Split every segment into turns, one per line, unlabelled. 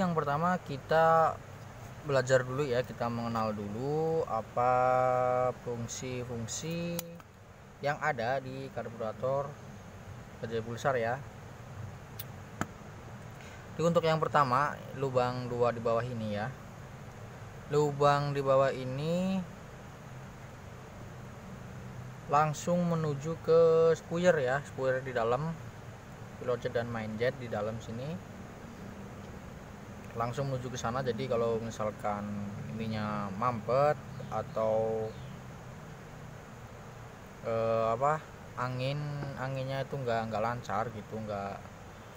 yang pertama kita belajar dulu ya, kita mengenal dulu apa fungsi-fungsi yang ada di karburator baterai pulsar ya. Jadi untuk yang pertama, lubang 2 di bawah ini ya. Lubang di bawah ini langsung menuju ke spuyer ya, spuyer di dalam pilot jet dan main jet di dalam sini. Langsung menuju ke sana. Jadi kalau misalkan ininya mampet atau anginnya itu nggak lancar gitu, nggak,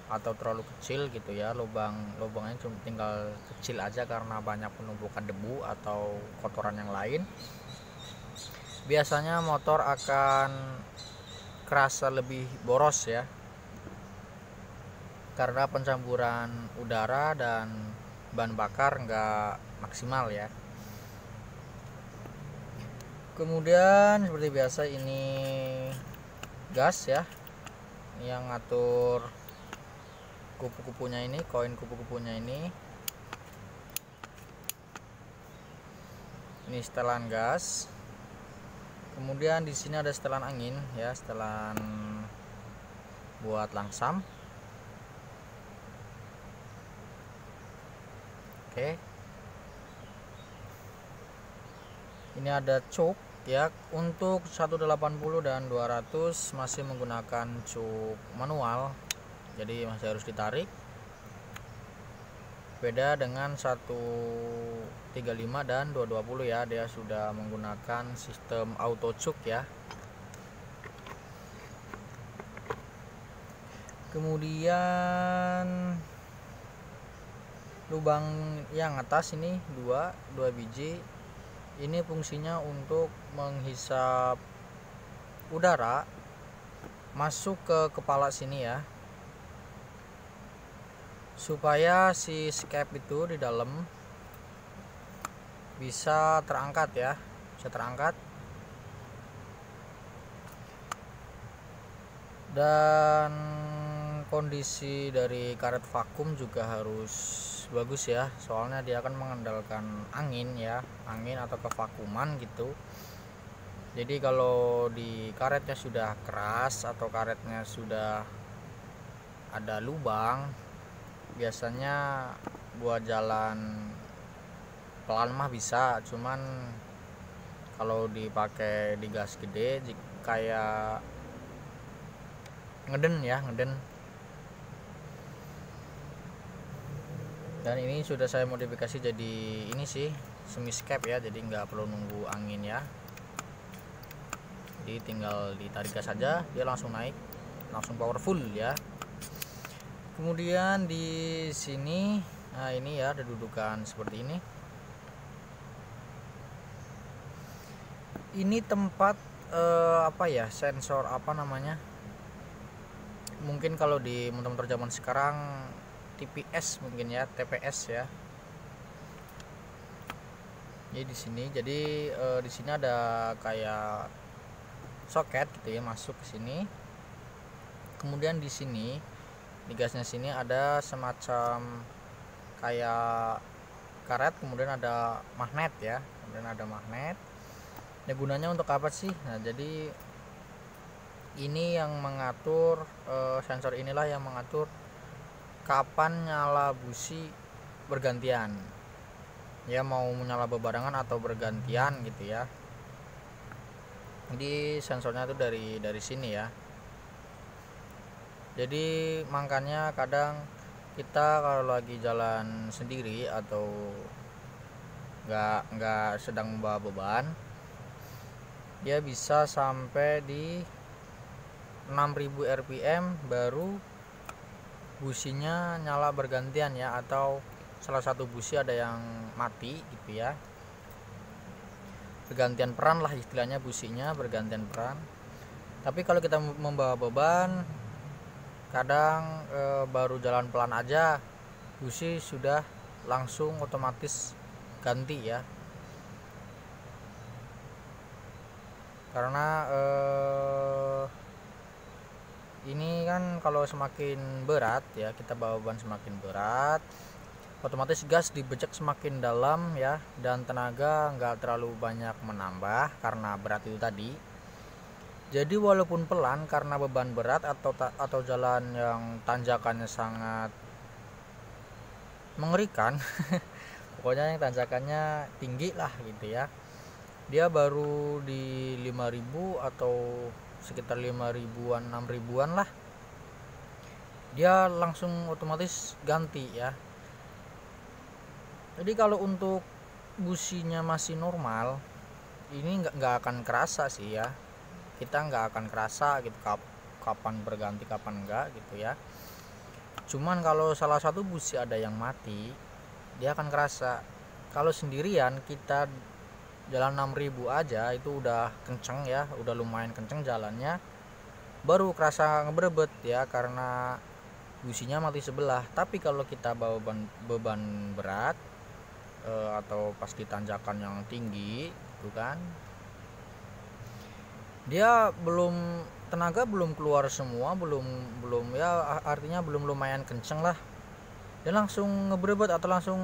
atau terlalu kecil gitu ya, lubangnya cuma tinggal kecil aja karena banyak penumpukan debu atau kotoran yang lain, biasanya motor akan kerasa lebih boros ya, karena pencampuran udara dan bahan bakar nggak maksimal ya. Kemudian seperti biasa ini gas ya, yang ngatur kupu-kupunya ini, koin kupu-kupunya ini setelan gas. Kemudian di sini ada setelan angin ya, setelan buat langsam. Oke. Ini ada cuk ya, untuk 180 dan 200 masih menggunakan cuk manual, jadi masih harus ditarik. Beda dengan 135 dan 220 ya, dia sudah menggunakan sistem auto cuk ya. Kemudian lubang yang atas ini dua biji, ini fungsinya untuk menghisap udara masuk ke kepala sini ya, supaya si skep itu di dalam bisa terangkat ya, bisa terangkat. Dan kondisi dari karet vakum juga harus bagus ya, soalnya dia akan mengandalkan angin ya, angin atau kevakuman gitu. Jadi kalau di karetnya sudah keras atau karetnya sudah ada lubang, biasanya buat jalan pelan mah bisa, cuman kalau dipakai di gas gede kayak ngeden ya, ngeden. Dan ini sudah saya modifikasi jadi ini sih, semi skep ya, jadi nggak perlu nunggu angin ya, jadi tinggal ditarik gas saja dia langsung naik, langsung powerful ya. Kemudian di sini, nah ini ya ada dudukan seperti ini. Ini tempat apa ya, sensor apa namanya, mungkin kalau di motor zaman sekarang TPS mungkin ya, TPS ya. Jadi di sini, di sini ada kayak soket gitu ya, masuk ke sini. Kemudian di sini, di gasnya sini ada semacam kayak karet, kemudian ada magnet ya, kemudian ada magnet. Nah, gunanya untuk apa sih? Nah, jadi ini yang mengatur, sensor inilah yang mengatur kapan nyala busi bergantian ya, mau menyala bebarengan atau bergantian gitu ya. Jadi sensornya itu dari sini ya. Jadi makanya kadang kita kalau lagi jalan sendiri atau nggak sedang membawa beban, dia bisa sampai di 6000 rpm baru businya nyala bergantian ya, atau salah satu busi ada yang mati gitu ya, bergantian peran lah istilahnya, businya bergantian peran. Tapi kalau kita membawa beban, kadang baru jalan pelan aja busi sudah langsung otomatis ganti ya, karena ini kan kalau semakin berat ya, kita bawa beban semakin berat, otomatis gas dibejek semakin dalam ya, dan tenaga nggak terlalu banyak menambah karena berat itu tadi. Jadi walaupun pelan karena beban berat atau jalan yang tanjakannya sangat mengerikan pokoknya yang tanjakannya tinggi lah gitu ya, dia baru di 5.000 atau sekitar 5.000-an 6.000-an lah, dia langsung otomatis ganti ya. Jadi kalau untuk businya masih normal, ini nggak akan kerasa sih ya, kita nggak akan kerasa gitu kapan berganti kapan enggak gitu ya. Cuman kalau salah satu busi ada yang mati, dia akan kerasa. Kalau sendirian kita jalan 6.000 aja itu udah kenceng ya, udah lumayan kenceng jalannya, baru kerasa ngebrebet ya karena businya mati sebelah. Tapi kalau kita bawa beban berat atau pas di tanjakan yang tinggi itu kan, dia tenaga belum keluar semua, belum ya, artinya belum lumayan kenceng lah, dia langsung ngebrebet atau langsung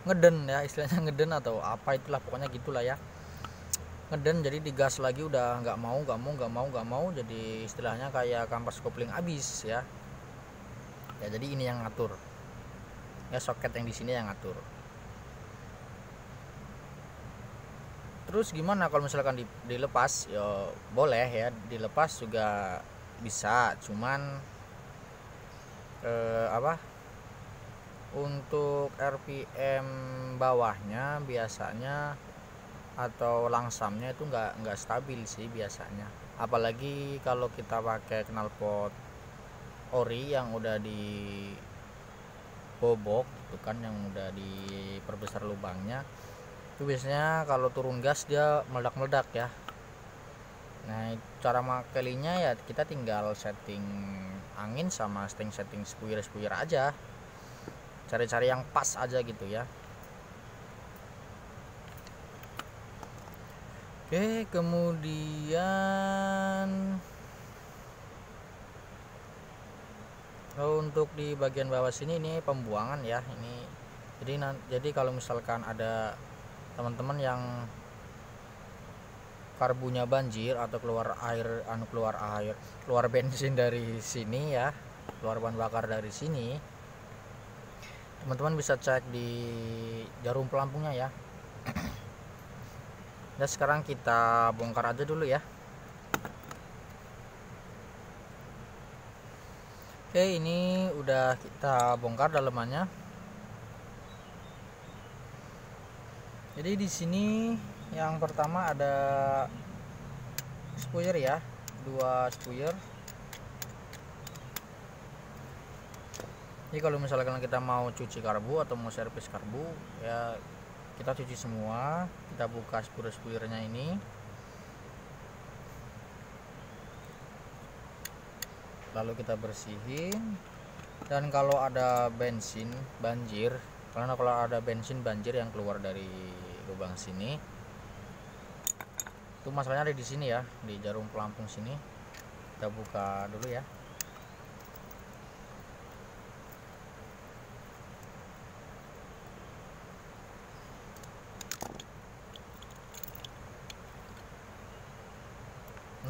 ngeden ya, istilahnya ngeden atau apa itulah, pokoknya gitulah ya, ngeden. Jadi digas lagi udah nggak mau, jadi istilahnya kayak kampas kopling habis ya. Ya jadi ini yang ngatur ya, soket yang di sini yang ngatur. Terus gimana kalau misalkan dilepas? Ya boleh ya, dilepas juga bisa, cuman untuk RPM bawahnya biasanya atau langsamnya itu nggak stabil sih biasanya, apalagi kalau kita pakai knalpot ori yang udah dibobok itu kan, yang udah diperbesar lubangnya, itu biasanya kalau turun gas dia meledak-meledak ya. Nah cara makelinya ya kita tinggal setting angin sama setting spuyer aja, cari-cari yang pas aja gitu ya. Oke, kemudian untuk di bagian bawah sini ini pembuangan ya, ini jadi kalau misalkan ada teman-teman yang karbunya banjir atau keluar bensin dari sini ya, keluar bahan bakar dari sini, teman-teman bisa cek di jarum pelampungnya ya. Dan sekarang kita bongkar aja dulu ya. Oke, ini udah kita bongkar dalemannya. Jadi di sini yang pertama ada spuyer ya, 2 spuyer. Jadi kalau misalkan kita mau cuci karbu atau mau servis karbu ya, kita cuci semua, kita buka spuyer-spuyernya ini, lalu kita bersihin. Dan kalau ada bensin banjir, karena kalau ada bensin banjir yang keluar dari lubang sini, itu masalahnya ada di sini ya, di jarum pelampung sini. Kita buka dulu ya.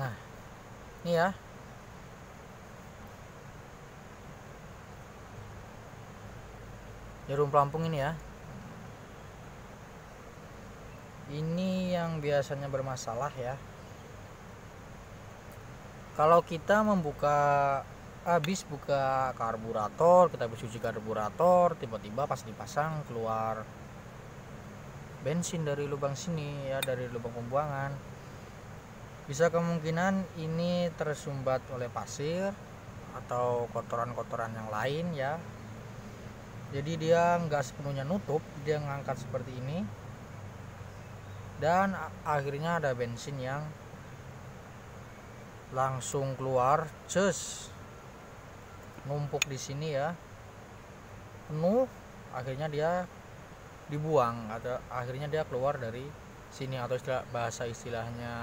Nah ini ya, jarum pelampung ini ya, ini yang biasanya bermasalah ya. Kalau kita habis buka karburator, kita habis cuci karburator, tiba-tiba pas dipasang keluar bensin dari lubang sini ya, dari lubang pembuangan, bisa kemungkinan ini tersumbat oleh pasir atau kotoran-kotoran yang lain ya. Jadi dia nggak sepenuhnya nutup, dia ngangkat seperti ini, dan akhirnya ada bensin yang langsung keluar, numpuk di sini ya, penuh. Akhirnya dia dibuang, atau akhirnya dia keluar dari sini, atau istilahnya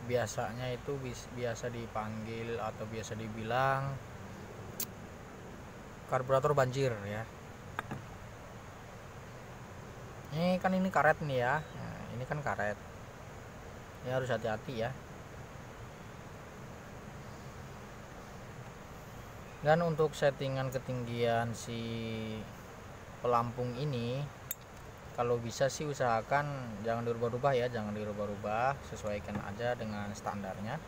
biasanya itu biasa dipanggil atau biasa dibilang karburator banjir ya. Ini kan ini karet nih ya. Nah, ini kan karet. Ini harus hati-hati ya. Dan untuk settingan ketinggian si pelampung ini, kalau bisa sih usahakan jangan dirubah-rubah ya, jangan dirubah-rubah, sesuaikan aja dengan standarnya.